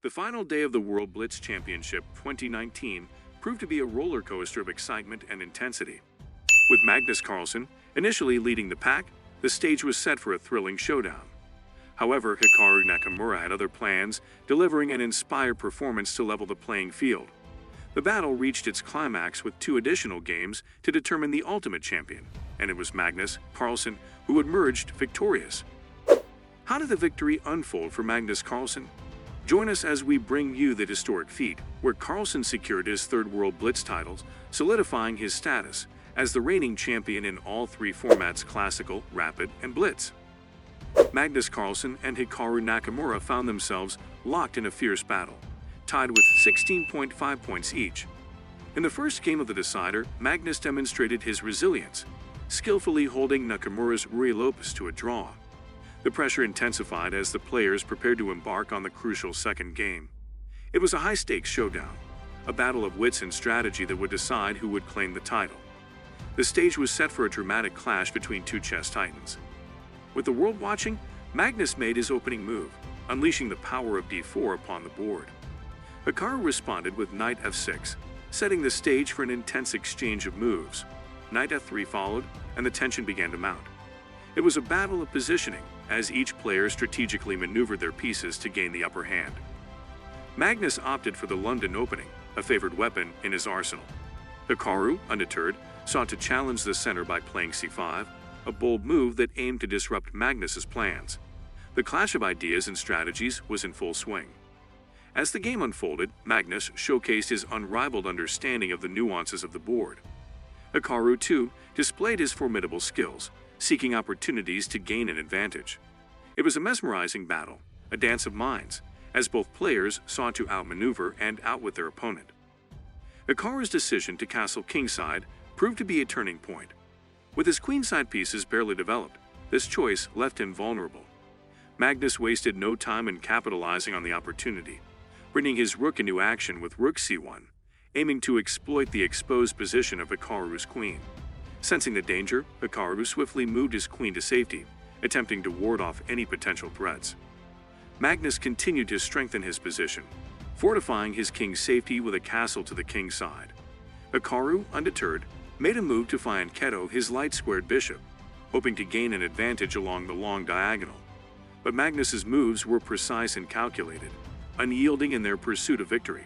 The final day of the World Blitz Championship 2019 proved to be a roller coaster of excitement and intensity. With Magnus Carlsen initially leading the pack, the stage was set for a thrilling showdown. However, Hikaru Nakamura had other plans, delivering an inspired performance to level the playing field. The battle reached its climax with two additional games to determine the ultimate champion, and it was Magnus Carlsen who emerged victorious. How did the victory unfold for Magnus Carlsen? Join us as we bring you the historic feat, where Carlson secured his third World Blitz titles, solidifying his status as the reigning champion in all three formats: Classical, Rapid, and Blitz. Magnus Carlsen and Hikaru Nakamura found themselves locked in a fierce battle, tied with 16.5 points each. In the first game of the decider, Magnus demonstrated his resilience, skillfully holding Nakamura's Ruy Lopez to a draw. The pressure intensified as the players prepared to embark on the crucial second game. It was a high-stakes showdown, a battle of wits and strategy that would decide who would claim the title. The stage was set for a dramatic clash between two chess titans. With the world watching, Magnus made his opening move, unleashing the power of d4 upon the board. Hikaru responded with knight f6, setting the stage for an intense exchange of moves. Knight f3 followed, and the tension began to mount. It was a battle of positioning, as each player strategically maneuvered their pieces to gain the upper hand. Magnus opted for the London opening, a favored weapon in his arsenal. Hikaru, undeterred, sought to challenge the center by playing c5, a bold move that aimed to disrupt Magnus's plans. The clash of ideas and strategies was in full swing. As the game unfolded, Magnus showcased his unrivaled understanding of the nuances of the board. Hikaru, too, displayed his formidable skills, seeking opportunities to gain an advantage. It was a mesmerizing battle, a dance of minds, as both players sought to outmaneuver and outwit their opponent. Hikaru's decision to castle kingside proved to be a turning point. With his queenside pieces barely developed, this choice left him vulnerable. Magnus wasted no time in capitalizing on the opportunity, bringing his rook into action with rook c1, aiming to exploit the exposed position of Hikaru's queen. Sensing the danger, Hikaru swiftly moved his queen to safety, attempting to ward off any potential threats. Magnus continued to strengthen his position, fortifying his king's safety with a castle to the king's side. Hikaru, undeterred, made a move to fianchetto his light-squared bishop, hoping to gain an advantage along the long diagonal. But Magnus's moves were precise and calculated, unyielding in their pursuit of victory.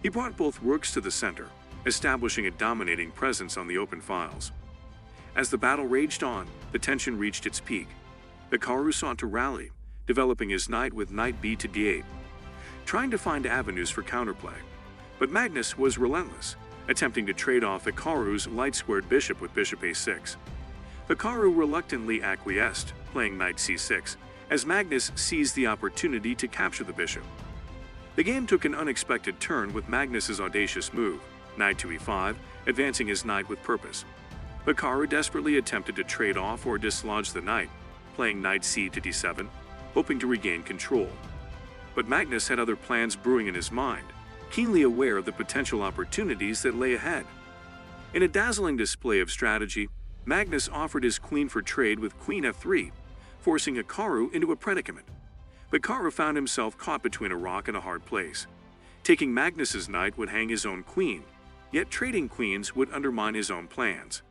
He brought both rooks to the center, establishing a dominating presence on the open files. As the battle raged on, the tension reached its peak. Hikaru sought to rally, developing his knight with knight b to d8, trying to find avenues for counterplay. But Magnus was relentless, attempting to trade off Hikaru's light-squared bishop with bishop a6. Hikaru reluctantly acquiesced, playing knight c6, as Magnus seized the opportunity to capture the bishop. The game took an unexpected turn with Magnus's audacious move, knight to e5, advancing his knight with purpose. Hikaru desperately attempted to trade off or dislodge the knight, playing knight c to d7, hoping to regain control. But Magnus had other plans brewing in his mind, keenly aware of the potential opportunities that lay ahead. In a dazzling display of strategy, Magnus offered his queen for trade with queen f3, forcing Hikaru into a predicament. Hikaru found himself caught between a rock and a hard place. Taking Magnus's knight would hang his own queen, yet trading queens would undermine his own plans.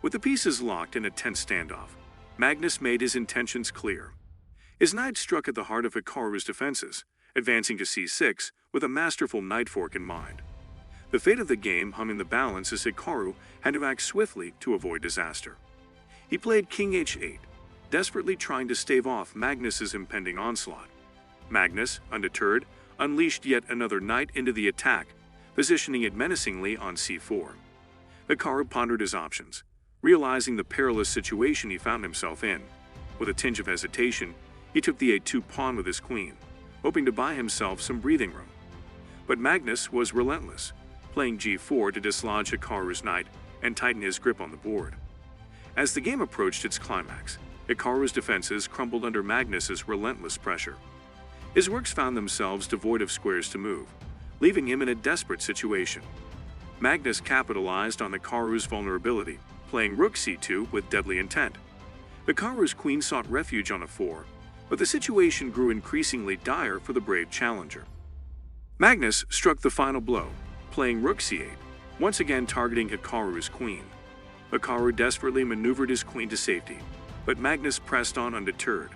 With the pieces locked in a tense standoff, Magnus made his intentions clear. His knight struck at the heart of Hikaru's defenses, advancing to c6 with a masterful knight fork in mind. The fate of the game hung in the balance as Hikaru had to act swiftly to avoid disaster. He played king h8, desperately trying to stave off Magnus's impending onslaught. Magnus, undeterred, unleashed yet another knight into the attack, positioning it menacingly on c4. Hikaru pondered his options, realizing the perilous situation he found himself in. With a tinge of hesitation, he took the a2 pawn with his queen, hoping to buy himself some breathing room. But Magnus was relentless, playing g4 to dislodge Hikaru's knight and tighten his grip on the board. As the game approached its climax, Hikaru's defenses crumbled under Magnus's relentless pressure. His rooks found themselves devoid of squares to move, leaving him in a desperate situation. Magnus capitalized on Hikaru's vulnerability, playing rook c2 with deadly intent. Hikaru's queen sought refuge on a4, but the situation grew increasingly dire for the brave challenger. Magnus struck the final blow, playing rook c8, once again targeting Hikaru's queen. Hikaru desperately maneuvered his queen to safety, but Magnus pressed on undeterred.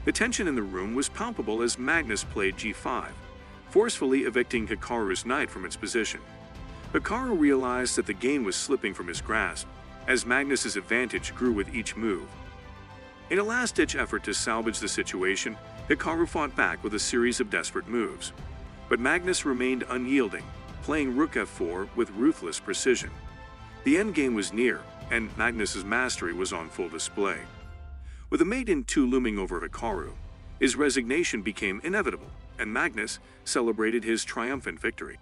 The tension in the room was palpable as Magnus played g5, forcefully evicting Hikaru's knight from its position. Hikaru realized that the game was slipping from his grasp, as Magnus's advantage grew with each move. In a last-ditch effort to salvage the situation, Hikaru fought back with a series of desperate moves. But Magnus remained unyielding, playing rook f4 with ruthless precision. The endgame was near, and Magnus's mastery was on full display. With a mate in 2 looming over Hikaru, his resignation became inevitable, and Magnus celebrated his triumphant victory.